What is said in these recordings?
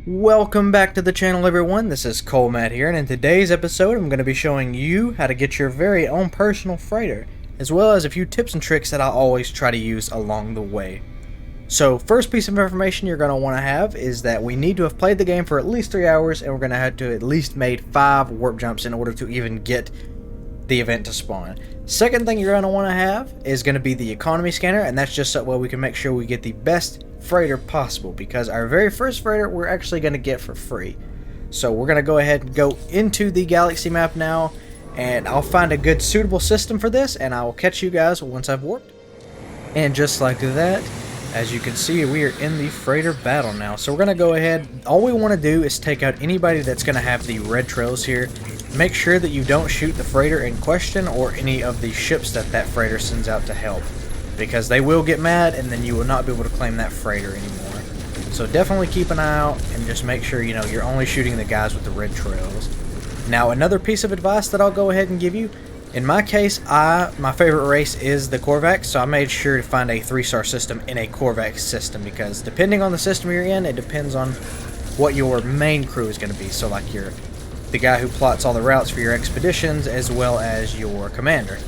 Welcome back to the channel, everyone. This is Colemat here, and in today's episode I'm going to be showing you how to get your very own personal freighter, as well as a few tips and tricks that I always try to use along the way. So first piece of information you're going to want to have is that we need to have played the game for at least 3 hours, and we're going to have to at least made 5 warp jumps in order to even get the event to spawn. Second thing you're going to want to have is going to be the economy scanner, and that's just so well we can make sure we get the best freighter possible, because our very first freighter we're actually going to get for free. So we're going to go ahead and go into the galaxy map now, and I'll find a good suitable system for this, and I will catch you guys once I've warped. And just like that, as you can see, we are in the freighter battle now. So we're going to go ahead, all we want to do is take out anybody that's going to have the red trails here. Make sure that you don't shoot the freighter in question or any of the ships that freighter sends out to help, because they will get mad and then you will not be able to claim that freighter anymore. So definitely keep an eye out and just make sure you're only shooting the guys with the red trails. Now another piece of advice that I'll go ahead and give you, in my case, my favorite race is the Korvax, so I made sure to find a 3-star system in a Korvax system, because depending on the system you're in, it depends on what your main crew is going to be. So like the guy who plots all the routes for your expeditions, as well as your commander.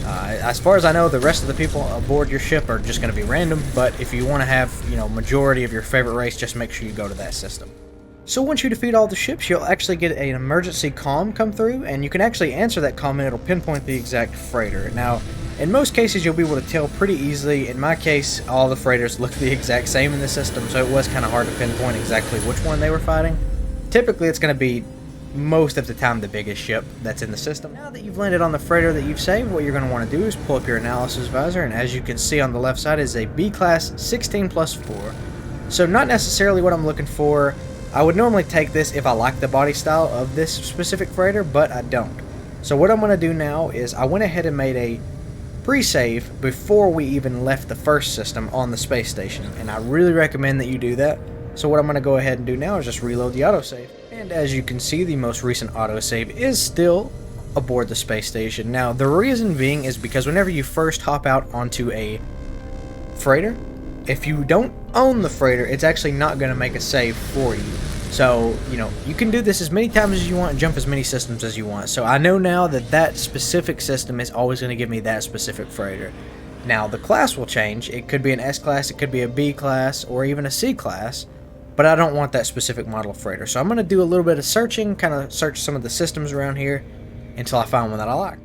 As far as I know, the rest of the people aboard your ship are just going to be random, but if you want to have, majority of your favorite race, just make sure you go to that system. So once you defeat all the ships, you'll actually get an emergency comm come through, and you can actually answer that comm and it'll pinpoint the exact freighter. Now, in most cases, you'll be able to tell pretty easily. In my case, all the freighters look the exact same in the system, so it was kind of hard to pinpoint exactly which one they were fighting. Typically, it's going to be most of the time the biggest ship that's in the system. Now that you've landed on the freighter that you've saved, what you're going to want to do is pull up your analysis visor, and as you can see on the left side is a B-class 16+4. So not necessarily what I'm looking for. I would normally take this if I like the body style of this specific freighter, but I don't. So what I'm going to do now is I went ahead and made a pre-save before we even left the first system on the space station, and I really recommend that you do that. So what I'm going to go ahead and do now is just reload the autosave. And as you can see, the most recent autosave is still aboard the space station. Now, the reason being is because whenever you first hop out onto a freighter, if you don't own the freighter, it's actually not going to make a save for you. So, you can do this as many times as you want and jump as many systems as you want. So I know now that specific system is always going to give me that specific freighter. Now, the class will change. It could be an S-class, it could be a B-class, or even a C-class. But I don't want that specific model of freighter. So I'm going to do a little bit of searching, kind of search some of the systems around here until I find one that I like.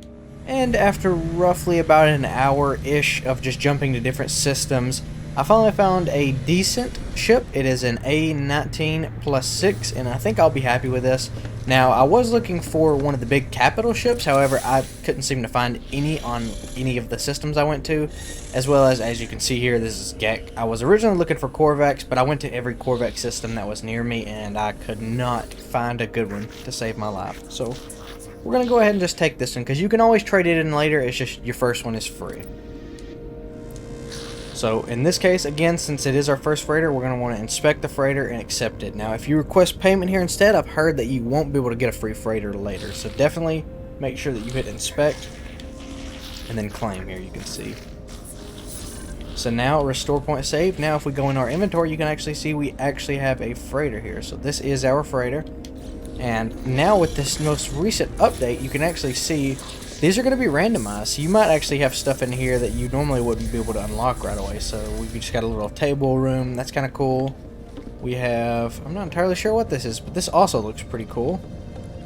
And after roughly about an hour-ish of just jumping to different systems, I finally found a decent ship. It is an A19+6, and I think I'll be happy with this. Now, I was looking for one of the big capital ships, however, I couldn't seem to find any on any of the systems I went to, as well as you can see here, this is Gek. I was originally looking for Korvax, but I went to every Korvax system that was near me, and I could not find a good one to save my life. So, we're going to go ahead and just take this one, because you can always trade it in later, it's just your first one is free. So in this case, again, since it is our first freighter, we're going to want to inspect the freighter and accept it. Now, if you request payment here instead, I've heard that you won't be able to get a free freighter later. So definitely make sure that you hit inspect and then claim here, you can see. So now restore point saved. Now if we go in our inventory, you can actually see we actually have a freighter here. So this is our freighter. And now with this most recent update, you can actually see these are going to be randomized, so you might actually have stuff in here that you normally wouldn't be able to unlock right away. So we just got a little table room, that's kind of cool. We have, I'm not entirely sure what this is, but this also looks pretty cool.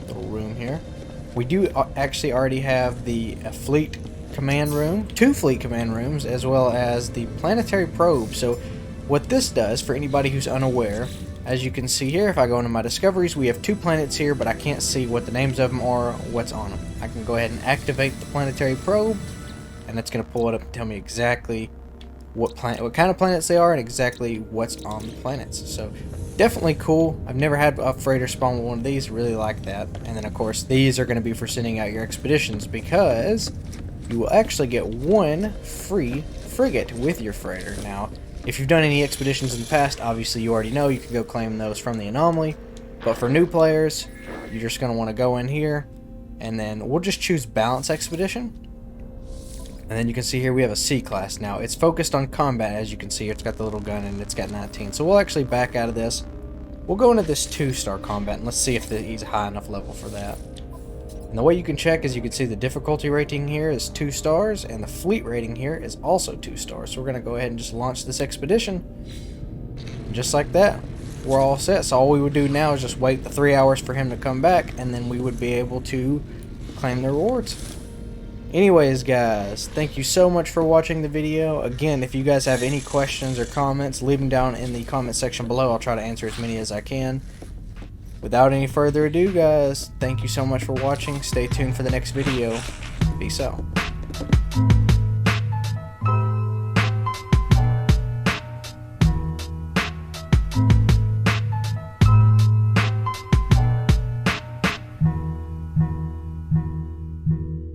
Little room here. We do actually already have the fleet command room, 2 fleet command rooms, as well as the planetary probe. So what this does, for anybody who's unaware, as you can see here, if I go into my discoveries, we have 2 planets here, but I can't see what the names of them are or what's on them. I can go ahead and activate the planetary probe, and it's going to pull it up and tell me exactly what kind of planets they are and exactly what's on the planets. So definitely cool. I've never had a freighter spawn with one of these. Really like that. And then of course these are going to be for sending out your expeditions, because you will actually get 1 free frigate with your freighter. Now, if you've done any expeditions in the past, obviously you already know you can go claim those from the anomaly. But for new players, you're just going to want to go in here, and then we'll just choose Balance Expedition. And then you can see here we have a C-class. Now, it's focused on combat, as you can see. It's got the little gun, and it's got 19. So we'll actually back out of this. We'll go into this 2-star combat and let's see if he's a high enough level for that. And the way you can check is you can see the difficulty rating here is 2 stars and the fleet rating here is also 2 stars. So we're going to go ahead and just launch this expedition. And just like that, we're all set. So all we would do now is just wait the 3 hours for him to come back and then we would be able to claim the rewards. Anyways guys, thank you so much for watching the video. Again, if you guys have any questions or comments, leave them down in the comment section below. I'll try to answer as many as I can. Without any further ado guys, thank you so much for watching. Stay tuned for the next video. Peace out.